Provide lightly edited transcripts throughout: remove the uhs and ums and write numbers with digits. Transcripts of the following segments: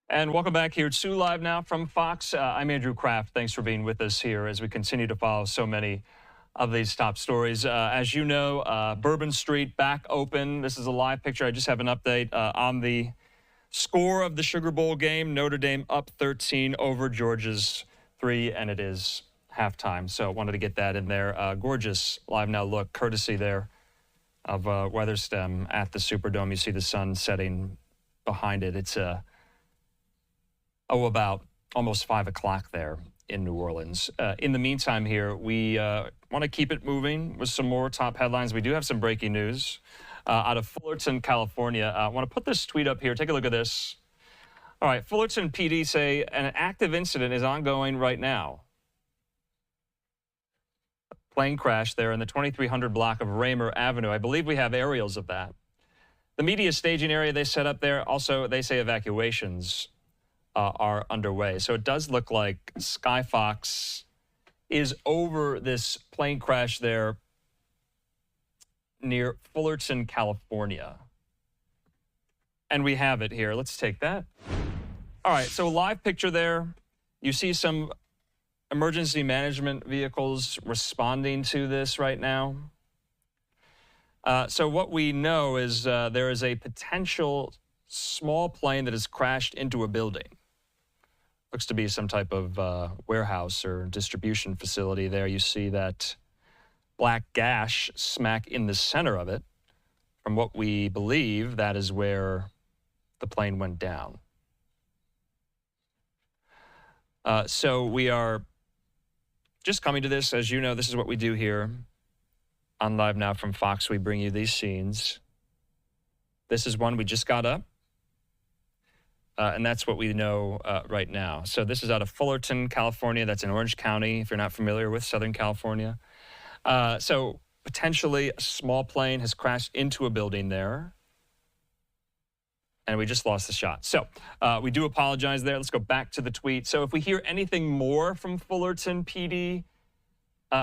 And welcome back here to Live Now from Fox. I'm Andrew Kraft. Thanks for being with us here as we continue to follow so many of these top stories. As you know, Bourbon Street back open. This is a live picture. I just have an update on the score of the Sugar Bowl game. Notre Dame up 13 over Georgia's 3, and it is halftime. So I wanted to get that in there. Gorgeous Live Now look, courtesy there of Weatherstem at the Superdome. You see the sun setting behind it. It's about almost 5 o'clock there in New Orleans. In the meantime here, we want to keep it moving with some more top headlines. We do have some breaking news out of Fullerton, California. I want to put this tweet up here. Take a look at this. All right, Fullerton PD say an active incident is ongoing right now. Plane crash there in the 2300 block of Raymer Avenue. I believe we have aerials of that. The media staging area they set up there, also they say evacuations are underway. So it does look like Skyfox is over this plane crash there near Fullerton, California. And we have it here. Let's take that. All right, so live picture there. You see some emergency management vehicles responding to this right now. So what we know is there is a potential small plane that has crashed into a building. Looks to be some type of warehouse or distribution facility there. You see that black gash smack in the center of it. From what we believe, that is where the plane went down. So we are just coming to this. As you know, this is what we do here on Live Now from Fox. We bring you these scenes. This is one we just got up. And that's what we know right now. So this is out of Fullerton, California. That's in Orange County, if you're not familiar with Southern California. So potentially a small plane has crashed into a building there. And we just lost the shot. So we do apologize there. Let's go back to the tweet. So if we hear anything more from Fullerton PD,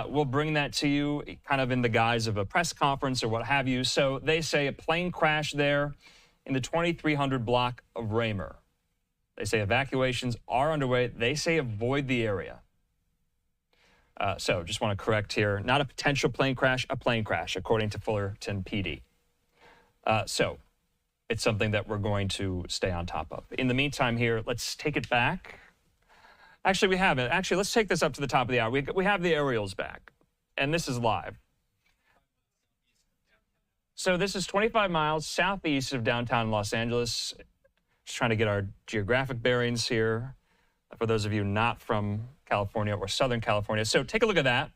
we'll bring that to you kind of in the guise of a press conference or what have you. So they say a plane crash there in the 2300 block of Raymer. They say evacuations are underway. They say avoid the area. So just want to correct here. Not a potential plane crash, a plane crash, according to Fullerton PD. So it's something that we're going to stay on top of. In the meantime here, let's take it back. Actually, we have it. Actually, let's take this up to the top of the hour. We have the aerials back, and this is live. So this is 25 miles southeast of downtown Los Angeles. Just trying to get our geographic bearings here for those of you not from California or Southern California. So take a look at that.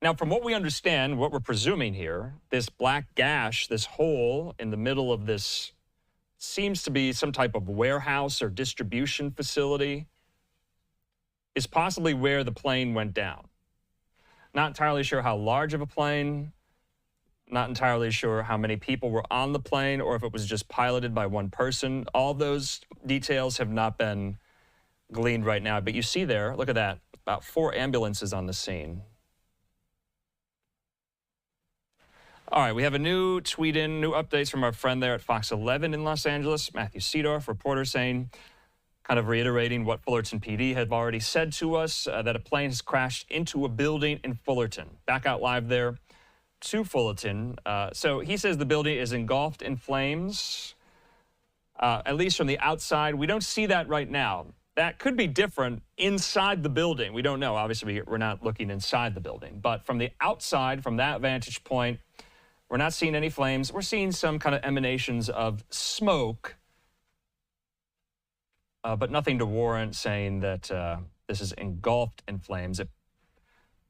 Now, from what we understand, what we're presuming here, this black gash, this hole in the middle of this seems to be some type of warehouse or distribution facility, is possibly where the plane went down. Not entirely sure how large of a plane. Not entirely sure how many people were on the plane or if it was just piloted by one person. All those details have not been gleaned right now. But you see there, look at that, about 4 ambulances on the scene. All right, we have a new tweet in, new updates from our friend there at Fox 11 in Los Angeles, Matthew Seedorf, reporter saying, kind of reiterating what Fullerton PD had already said to us, that a plane has crashed into a building in Fullerton. Back out live there to Fullerton. So he says the building is engulfed in flames, at least from the outside. We don't see that right now. That could be different inside the building. We don't know. Obviously, we're not looking inside the building. But from the outside, from that vantage point, we're not seeing any flames. We're seeing some kind of emanations of smoke, but nothing to warrant saying that this is engulfed in flames. It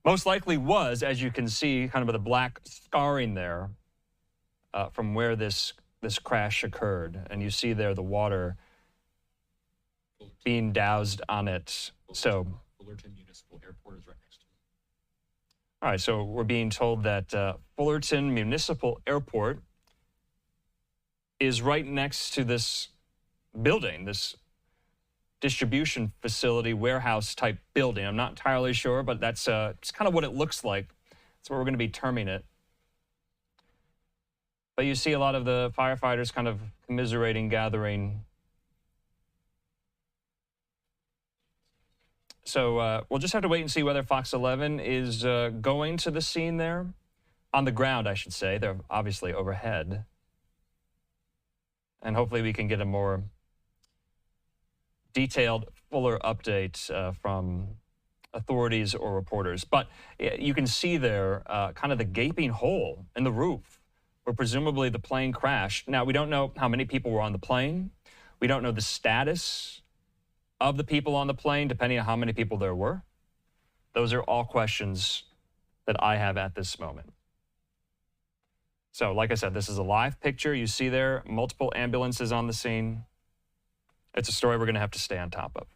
most likely was, as you can see, kind of the black scarring there from where this crash occurred. And you see there the water being doused on it. So Fullerton Municipal Airport is right next to it. All right, so we're being told that Fullerton Municipal Airport is right next to this building, this distribution facility, warehouse type building. I'm not entirely sure, but that's it's kind of what it looks like. That's what we're going to be terming it. But you see a lot of the firefighters kind of commiserating, gathering So we'll just have to wait and see whether Fox 11 is going to the scene there. On the ground, I should say. They're obviously overhead. And hopefully we can get a more detailed, fuller update from authorities or reporters. But you can see there kind of the gaping hole in the roof where presumably the plane crashed. Now, we don't know how many people were on the plane. We don't know the status of the people on the plane, depending on how many people there were. Those are all questions that I have at this moment. So, like I said, this is a live picture. You see there multiple ambulances on the scene. It's a story we're going to have to stay on top of.